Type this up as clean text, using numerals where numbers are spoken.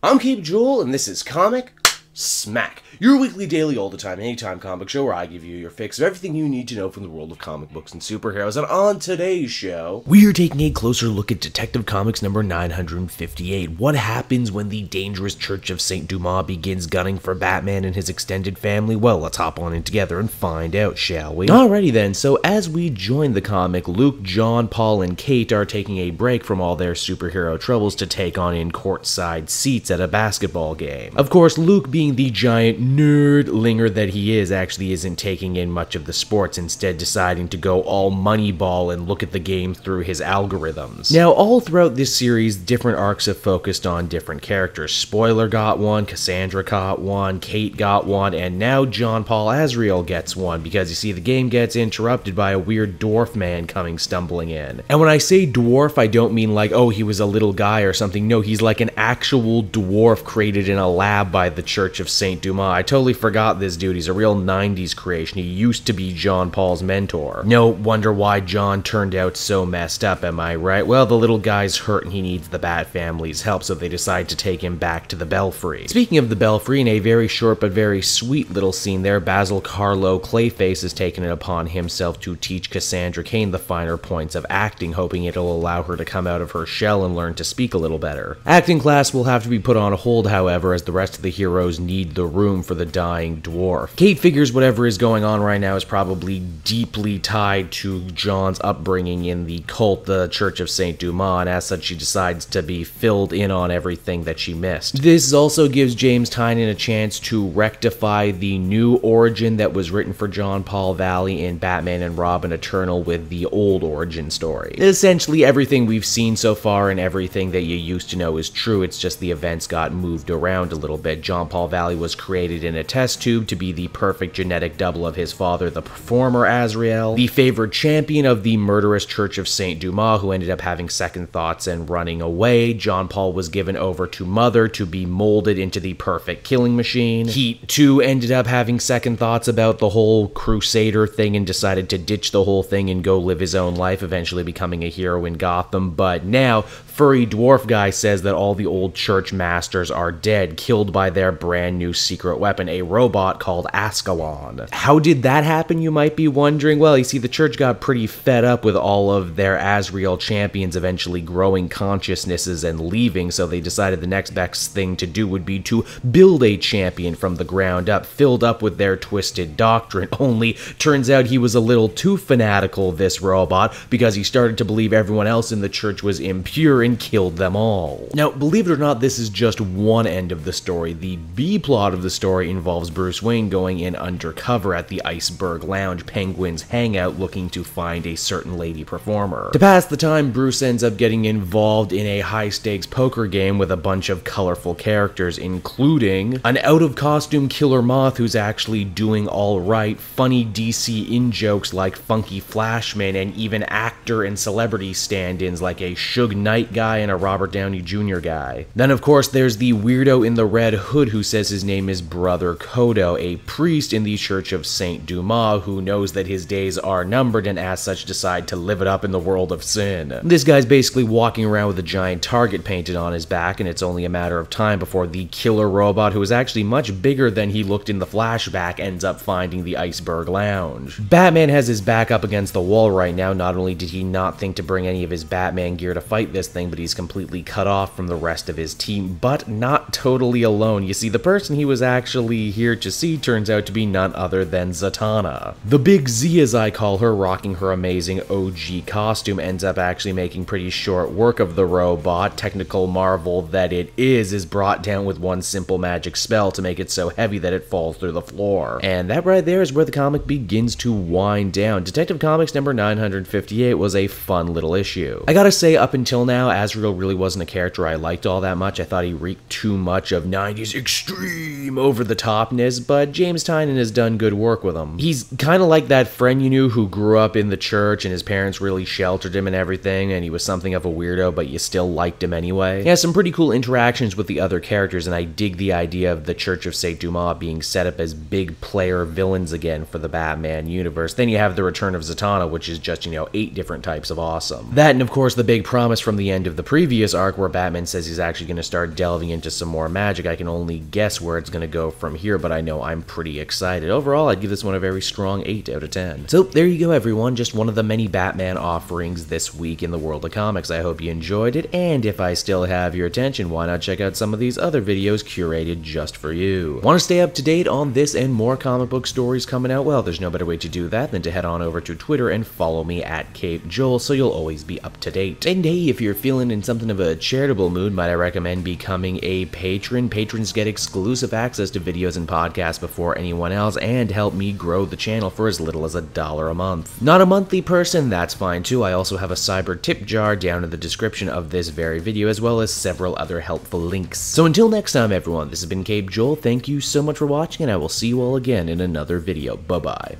I'm Keep Jewel, and this is Comic Smack, your weekly, daily, all-the-time, anytime comic show where I give you your fix of everything you need to know from the world of comic books and superheroes. And on today's show, we are taking a closer look at Detective Comics number 958. What happens when the dangerous Church of St.Dumas begins gunning for Batman and his extended family? Well, let's hop on in together and find out, shall we? Alrighty then, so as we join the comic, Luke, John, Paul, and Kate are taking a break from all their superhero troubles to take on in courtside seats at a basketball game. Of course, Luke, being the giant nerdlinger that he is, actually isn't taking in much of the sports, instead deciding to go all Moneyball and look at the game through his algorithms. Now, all throughout this series, different arcs have focused on different characters. Spoiler got one, Cassandra got one, Kate got one, and now John Paul Azrael gets one, because you see the game gets interrupted by a weird dwarf man coming stumbling in. And when I say dwarf, I don't mean like, oh, he was a little guy or something. No, he's like an actual dwarf created in a lab by the Church of St.Dumas. I totally forgot this dude. He's a real 90s creation. He used to be John Paul's mentor. No wonder why John turned out so messed up, am I right? Well, the little guy's hurt and he needs the Bat family's help, so they decide to take him back to the Belfry. Speaking of the Belfry, in a very short but very sweet little scene there, Basil Carlo Clayface has taken it upon himself to teach Cassandra Cain the finer points of acting, hoping it'll allow her to come out of her shell and learn to speak a little better. Acting class will have to be put on hold, however, as the rest of the heroes need the room for the dying dwarf. Kate figures whatever is going on right now is probably deeply tied to John's upbringing in the cult, the Church of St.Dumas, and as such she decides to be filled in on everything that she missed. This also gives James Tynion a chance to rectify the new origin that was written for John Paul Valley in Batman and Robin Eternal with the old origin story. Essentially everything we've seen so far and everything that you used to know is true, it's just the events got moved around a little bit. John Paul Valley was created in a test tube to be the perfect genetic double of his father, the performer Azrael, the favored champion of the murderous Church of St.Dumas, who ended up having second thoughts and running away. John Paul was given over to Mother to be molded into the perfect killing machine. He, too, ended up having second thoughts about the whole Crusader thing and decided to ditch the whole thing and go live his own life, eventually becoming a hero in Gotham. But now, Furry Dwarf Guy says that all the old church masters are dead, killed by their brand new secret weapon, a robot called Ascalon. How did that happen, you might be wondering? Well, you see, the church got pretty fed up with all of their Azrael champions eventually growing consciousnesses and leaving, so they decided the next best thing to do would be to build a champion from the ground up, filled up with their twisted doctrine. Only, turns out he was a little too fanatical, this robot, because he started to believe everyone else in the church was impure and killed them all. Now, believe it or not, this is just one end of the story. The B-plot of the story involves Bruce Wayne going in undercover at the Iceberg Lounge, Penguin's hangout, looking to find a certain lady performer. To pass the time, Bruce ends up getting involved in a high-stakes poker game with a bunch of colorful characters, including an out-of-costume Killer Moth who's actually doing alright, funny DC in-jokes like Funky Flashman, and even actor and celebrity stand-ins like a Suge Knight guy and a Robert Downey Jr. guy. Then, of course, there's the weirdo in the red hood who says his name is Brother Kodo, a priest in the Church of St.Dumas who knows that his days are numbered and as such decide to live it up in the world of sin. This guy's basically walking around with a giant target painted on his back, and it's only a matter of time before the killer robot, who is actually much bigger than he looked in the flashback, ends up finding the Iceberg Lounge. Batman has his back up against the wall right now. Not only did he not think to bring any of his Batman gear to fight this thing, but he's completely cut off from the rest of his team, but not totally alone. You see, the person he was actually here to see turns out to be none other than Zatanna. The Big Z, as I call her, rocking her amazing OG costume, ends up actually making pretty short work of the robot. Technical marvel that it is brought down with one simple magic spell to make it so heavy that it falls through the floor. And that right there is where the comic begins to wind down. Detective Comics number 958 was a fun little issue. I gotta say, up until now, Azrael really wasn't a character I liked all that much. I thought he reeked too much of 90s extreme extreme over-the-topness, but James Tynion has done good work with him. He's kind of like that friend you knew who grew up in the church and his parents really sheltered him and everything, and he was something of a weirdo, but you still liked him anyway. He has some pretty cool interactions with the other characters, and I dig the idea of the Church of St.Dumas being set up as big player villains again for the Batman universe. Then you have the return of Zatanna, which is just, 8 different types of awesome. That, and of course the big promise from the end of the previous arc where Batman says he's actually going to start delving into some more magic. I can only guess where it's going to go from here, but I know I'm pretty excited. Overall, I'd give this one a very strong 8 out of 10. So there you go, everyone, just one of the many Batman offerings this week in the world of comics. I hope you enjoyed it, and if I still have your attention, why not check out some of these other videos curated just for you. Want to stay up to date on this and more comic book stories coming out? Well, there's no better way to do that than to head on over to Twitter and follow me at Cape Joel, so you'll always be up to date. And hey, if you're feeling in something of a charitable mood, might I recommend becoming a patron? Patrons get exclusive access to videos and podcasts before anyone else, and help me grow the channel for as little as $1 a month. Not a monthly person? That's fine too. I also have a cyber tip jar down in the description of this very video, as well as several other helpful links. So until next time, everyone, this has been Cape Joel. Thank you so much for watching, and I will see you all again in another video. Bye-bye.